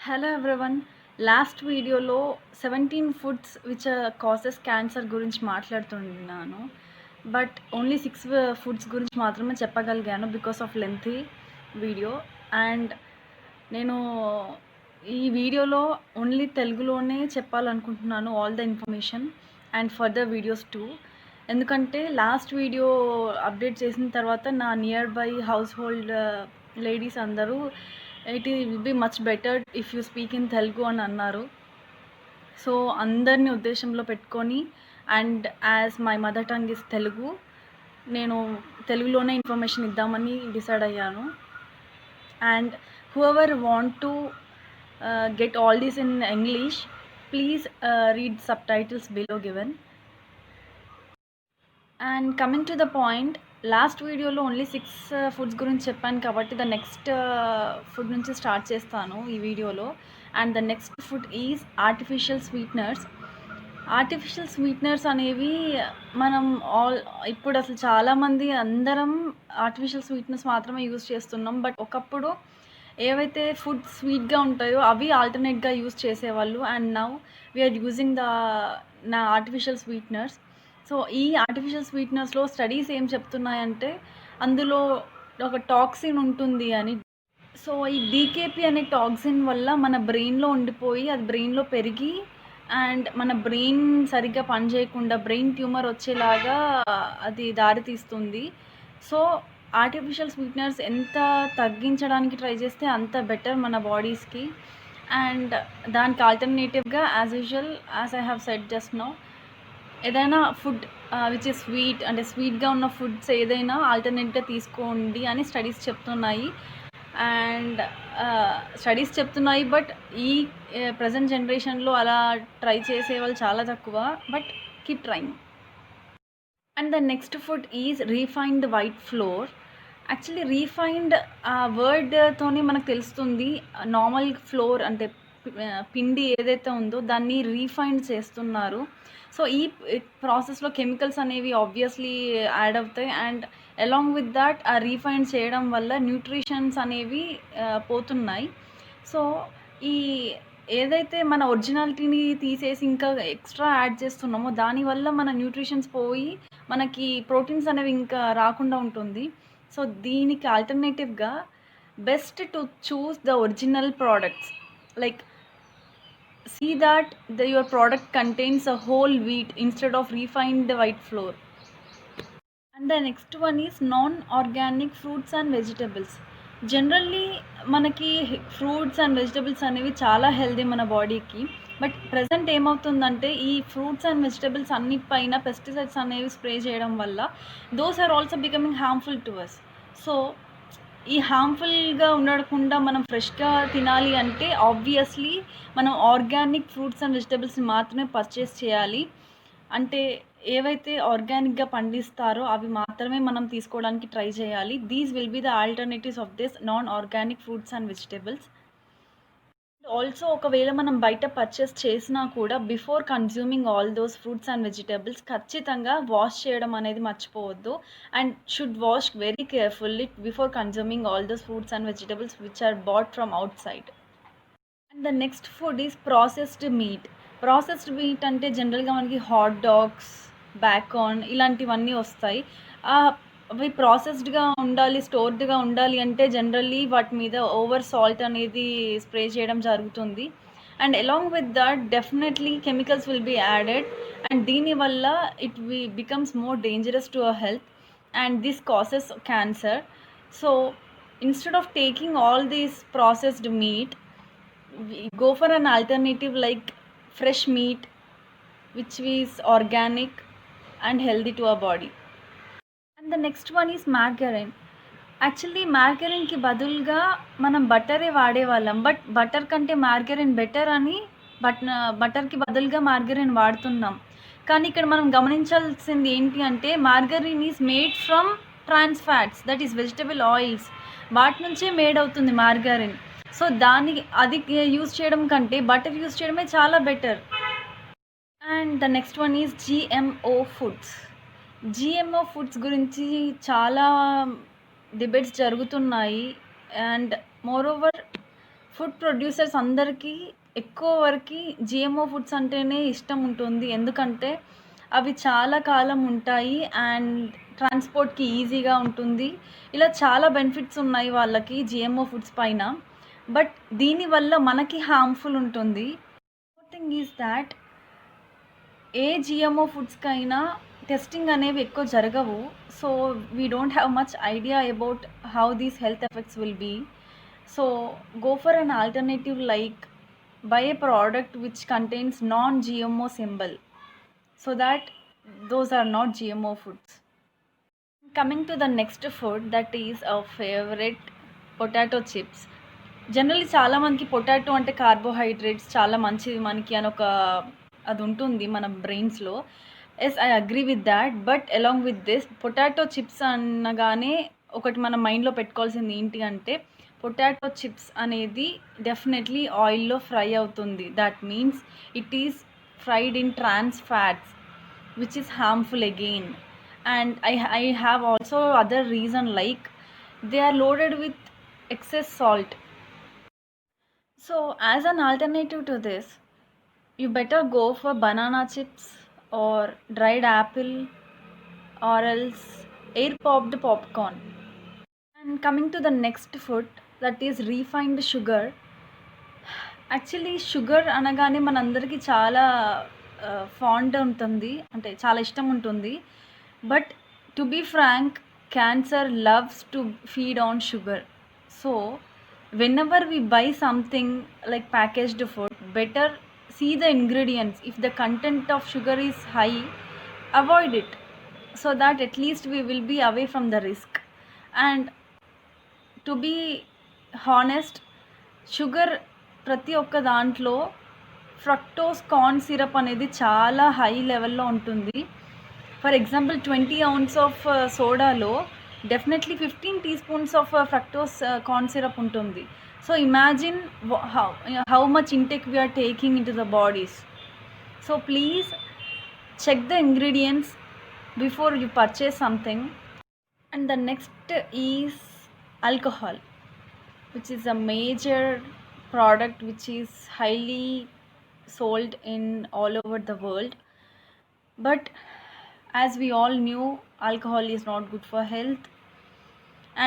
Hello everyone. Last వీడియోలో 17 foods which causes cancer గురించి మాట్లాడుతున్నాను. బట్ ఓన్లీ 6 ఫుడ్స్ గురించి మాత్రమే చెప్పగలిగాను because of lengthy video. And నేను ఈ వీడియోలో ఓన్లీ తెలుగులోనే చెప్పాలనుకుంటున్నాను all the information and further videos too. ఎందుకంటే లాస్ట్ వీడియో అప్డేట్ చేసిన తర్వాత నా nearby household ladies అందరూ it will be much better if you speak in Telugu అని అన్నారు. సో అందరినీ ఉద్దేశంలో పెట్టుకొని and as my mother tongue is Telugu, నేను తెలుగులోనే ఇన్ఫర్మేషన్ ఇద్దామని డిసైడ్ అయ్యాను. And whoever want to get all this in English, please read subtitles below given. And coming to the point, last వీడియోలో ఓన్లీ 6 ఫుడ్స్ గురించి చెప్పాను కాబట్టి ద నెక్స్ట్ ఫుడ్ నుంచి start చేస్తాను ఈ వీడియోలో. And the next food is artificial sweeteners. Artificial sweeteners అనేవి మనం ఇప్పుడు అసలు చాలామంది అందరం ఆర్టిఫిషియల్ స్వీట్నర్స్ మాత్రమే యూజ్ చేస్తున్నాం. బట్ ఒకప్పుడు ఏవైతే ఫుడ్ స్వీట్గా ఉంటాయో అవి ఆల్టర్నేట్గా యూజ్ చేసేవాళ్ళు. అండ్ నౌ వీఆర్ యూజింగ్ నా ఆర్టిఫిషియల్ స్వీట్నర్స్. సో ఈ ఆర్టిఫిషియల్ స్వీట్నర్స్లో స్టడీస్ ఏం చెప్తున్నాయంటే అందులో ఒక టాక్సిన్ ఉంటుంది అని. సో ఈ డీకేపీ అనే టాక్సిన్ వల్ల మన బ్రెయిన్లో ఉండిపోయి అది బ్రెయిన్లో పెరిగి అండ్ మన బ్రెయిన్ సరిగ్గా పనిచేయకుండా బ్రెయిన్ ట్యూమర్ వచ్చేలాగా అది దారితీస్తుంది. సో ఆర్టిఫిషియల్ స్వీట్నర్స్ ఎంత తగ్గించడానికి ట్రై చేస్తే అంత బెటర్ మన బాడీస్కి. అండ్ దానికి ఆల్టర్నేటివ్గా as usual as I have said just now, ఏదైనా ఫుడ్ విచ్ ఇస్ స్వీట్ అంటే స్వీట్గా ఉన్న ఫుడ్స్ ఏదైనా ఆల్టర్నేట్గా తీసుకోండి అని స్టడీస్ చెప్తున్నాయి. అండ్ స్టడీస్ చెప్తున్నాయి బట్ ఈ ప్రజెంట్ జనరేషన్లో అలా ట్రై చేసే వాళ్ళు చాలా తక్కువ. But keep trying. And the next food is refined white flour. Actually refined ఆ వర్డ్తోనే మనకు తెలుస్తుంది. నార్మల్ ఫ్లోర్ అంటే పిండి ఏదైతే ఉందో దాన్ని రీఫైండ్ చేస్తున్నారు. సో ఈ ప్రాసెస్లో కెమికల్స్ అనేవి ఆబ్వియస్లీ యాడ్ అవుతాయి. అండ్ అలాంగ్ విత్ దాట్ ఆ రీఫైండ్ చేయడం వల్ల న్యూట్రిషన్స్ అనేవి పోతున్నాయి. సో ఈ ఏదైతే మన ఒరిజినాలిటీని తీసేసి ఇంకా ఎక్స్ట్రా యాడ్ చేస్తున్నామో దానివల్ల మన న్యూట్రిషన్స్ పోయి మనకి ప్రోటీన్స్ అనేవి ఇంకా రాకుండా ఉంటుంది. సో దీనికి ఆల్టర్నేటివ్గా best to choose the original products. Like see that your product contains a whole wheat instead of refined white flour. And the next one is non-organic fruits and vegetables. Generally మనకి fruits and vegetables అనేవి చాలా healthy మన బాడీకి. But present ఏమవుతుందంటే ఈ fruits and vegetables అన్నిటిపైన pesticides అనేవి spray చేయడం వల్ల those are also becoming harmful to us. So ఈ హార్మ్ఫుల్గా ఉండకుండా మనం ఫ్రెష్గా తినాలి అంటే ఆబ్వియస్లీ మనం ఆర్గానిక్ ఫ్రూట్స్ అండ్ వెజిటబుల్స్ని మాత్రమే పర్చేస్ చేయాలి. అంటే ఏవైతే ఆర్గానిక్గా పండిస్తారో అవి మాత్రమే మనం తీసుకోవడానికి ట్రై చేయాలి. These will be the alternatives of this non organic fruits and vegetables. Also ఒకవేళ మనం బయట పర్చేస్ చేసినా కూడా before consuming all those fruits and vegetables ఖచ్చితంగా వాష్ చేయడం అనేది మర్చిపోవద్దు. And should wash very carefully before consuming all those fruits and vegetables which are bought from outside. And the next food is processed meat. Processed meat అంటే జనరల్గా మనకి hot dogs, బ్యాకాన్ ఇలాంటివన్నీ వస్తాయి. అవి ప్రాసెస్డ్గా ఉండాలి, స్టోర్డ్గా ఉండాలి అంటే జనరల్లీ వాటి మీద ఓవర్ సాల్ట్ అనేది స్ప్రే చేయడం జరుగుతుంది. And along with that definitely chemicals will be added and దీనివల్ల it becomes more dangerous to our health and this causes cancer. So instead of taking all these processed meat, go for an alternative like fresh meat which is organic and healthy to our body. And the next one is margarine. Actually మార్గరిన్కి బదులుగా మనం బటరే వాడేవాళ్ళం. But butter కంటే మార్గరిన్ better అని బటర్కి బదులుగా మార్గరిన్ వాడుతున్నాం. కానీ ఇక్కడ మనం గమనించాల్సింది ఏంటి అంటే margarine is made from trans fats, that is vegetable oils. వాటి నుంచే మేడ్ అవుతుంది మార్గరిన్. సో అది యూజ్ చేయడం కంటే బటర్ యూజ్ చేయడమే చాలా better. And the next one is GMO foods. GMO foods గురించి చాలా డిబేట్స్ జరుగుతున్నాయి. అండ్ మోరోవర్ ఫుడ్ ప్రొడ్యూసర్స్ అందరికీ ఎక్కువ వరకి జిఎంఓ ఫుడ్స్ అంటేనే ఇష్టం ఉంటుంది. ఎందుకంటే అవి చాలా కాలం ఉంటాయి అండ్ ట్రాన్స్‌పోర్ట్‌కి ఈజీగా ఉంటుంది. ఇలా చాలా బెనిఫిట్స్ ఉన్నాయి వాళ్ళకి జిఎంఓ ఫుడ్స్ పైన. బట్ దీనివల్ల మనకి హార్మ్‌ఫుల్ ఉంటుంది. మోర్ థింగ్ ఈస్ థాట్ ఏ జిఎంఓ ఫుడ్స్‌కైనా టెస్టింగ్ అనేవి ఎక్కువ జరగవు. So, we don't have much idea about how these health effects will be. So, go for an alternative like buy a product which contains non-GMO symbol so that those are not GMO foods. Coming to the next food that is our favorite potato chips. Generally చాలామందికి potato అంటే carbohydrates చాలా మంచిది మనకి అని ఒక అది ఉంటుంది మన బ్రెయిన్స్లో. Yes, I agree with that. But along with this potato chips అనగానే ఒకటి మన మైండ్లో పెట్టుకోవాల్సింది ఏంటి అంటే పొటాటో చిప్స్ అనేది డెఫినెట్లీ ఆయిల్లో ఫ్రై అవుతుంది. That means it is fried in trans fats which is harmful again. And I have also other reason like they are loaded with excess salt. So as an alternative to this, you better go for banana chips or dried apple or else air popped popcorn. And coming to the next food that is refined sugar. Actually sugar అనగానే మనందరికీ చాలా fond ఉంటుంది, అంటే చాలా ఇష్టం ఉంటుంది. But to be frank, cancer loves to feed on sugar. So whenever we buy something like packaged food, better see the ingredients. If the content of sugar is high, avoid it so that at least we will be away from the risk. And to be honest, sugar ప్రతి ఒక్క దాంట్లో fructose corn syrup అనేది చాలా high లెవెల్లో ఉంటుంది. For example 20 ounces of సోడాలో definitely 15 teaspoons of fructose corn syrup ఉంటుంది. So imagine how much intake we are taking into the bodies. So please check the ingredients before you purchase something. And the next is alcohol, which is a major product which is highly sold in all over the world. But as we all knew, alcohol is not good for health.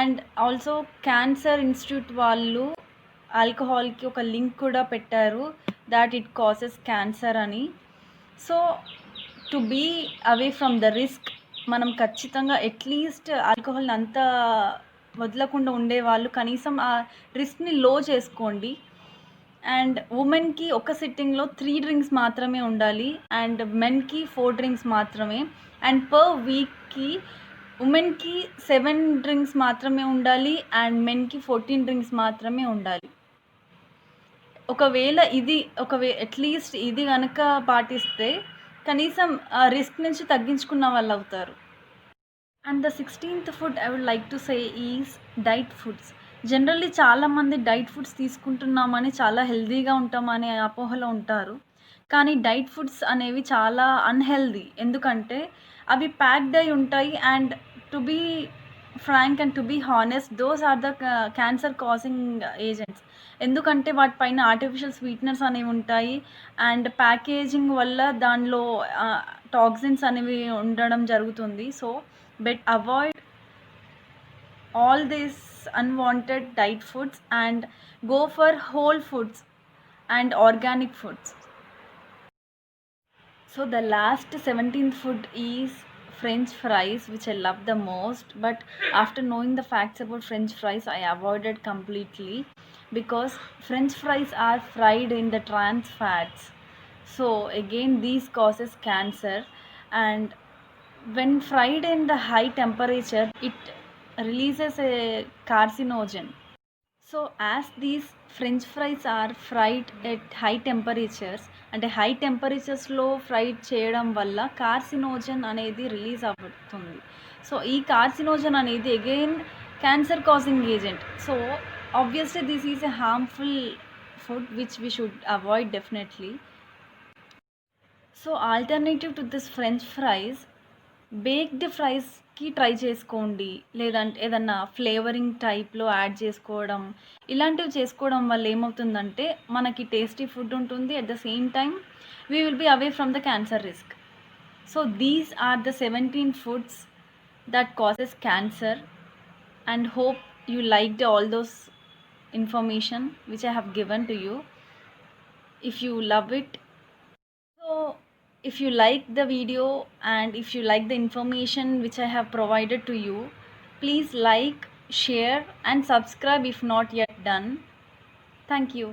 And also cancer institute వాళ్ళు ఆల్కహాల్కి ఒక link కూడా పెట్టారు that it causes cancer అని. So to be away from the risk, మనం ఖచ్చితంగా at least ఆల్కహాల్ని అంతా వదలకుండా ఉండేవాళ్ళు కనీసం ఆ రిస్క్ని లో చేసుకోండి. అండ్ ఉమెన్కి ఒక సిట్టింగ్లో 3 drinks మాత్రమే ఉండాలి అండ్ మెన్కి 4 drinks మాత్రమే. అండ్ పర్ వీక్కి ఉమెన్కి 7 drinks మాత్రమే ఉండాలి అండ్ మెన్కి 14 drinks మాత్రమే ఉండాలి. ఒకవేళ అట్లీస్ట్ ఇది కనుక పాటిస్తే కనీసం ఆ రిస్క్ నుంచి తగ్గించుకున్న వాళ్ళు అవుతారు. And the 16th food I would like to say is diet foods. Generally చాలామంది డైట్ ఫుడ్స్ తీసుకుంటున్నామని చాలా హెల్తీగా ఉంటామనే అపోహలో ఉంటారు. కానీ డైట్ ఫుడ్స్ అనేవి చాలా అన్హెల్దీ. ఎందుకంటే అవి ప్యాక్డ్ అయి ఉంటాయి. And to be frank and to be honest, those are the cancer causing agents. ఎందుకంటే వాటిపైన ఆర్టిఫిషియల్ స్వీట్నర్స్ అనేవి ఉంటాయి అండ్ ప్యాకేజింగ్ వల్ల దానిలో టాక్సిన్స్ అనేవి ఉండడం జరుగుతుంది. So avoid all these unwanted diet foods and go for whole foods and organic foods. So the last 17th food is French fries, which I love the most. But after knowing the facts about French fries, I avoided completely because French fries are fried in the trans fats. So again, these causes cancer. And when fried in the high temperature, it releases a carcinogen. So as these French fries are fried at high temperatures, అంటే high టెంపరేచర్స్లో fried చేయడం వల్ల carcinogen అనేది release అవుతుంది. So ఈ carcinogen అనేది again cancer causing agent. So obviously this is a harmful food which we should avoid definitely. So alternative to this French fries, baked fries కి try చేసుకోండి. లేదంటే ఏదన్నా ఫ్లేవరింగ్ టైప్‌లో యాడ్ చేసుకోవడం. ఇలాంటివి చేసుకోవడం వల్ల ఏమవుతుందంటే మనకి టేస్టీ ఫుడ్ ఉంటుంది. At the same time we will be away from the cancer risk. So these are the 17 foods that causes cancer, and hope you liked all those information which I have given to you. If you love it, so if you like the video and if you like the information which I have provided to you, please like, share and subscribe if not yet done. Thank you.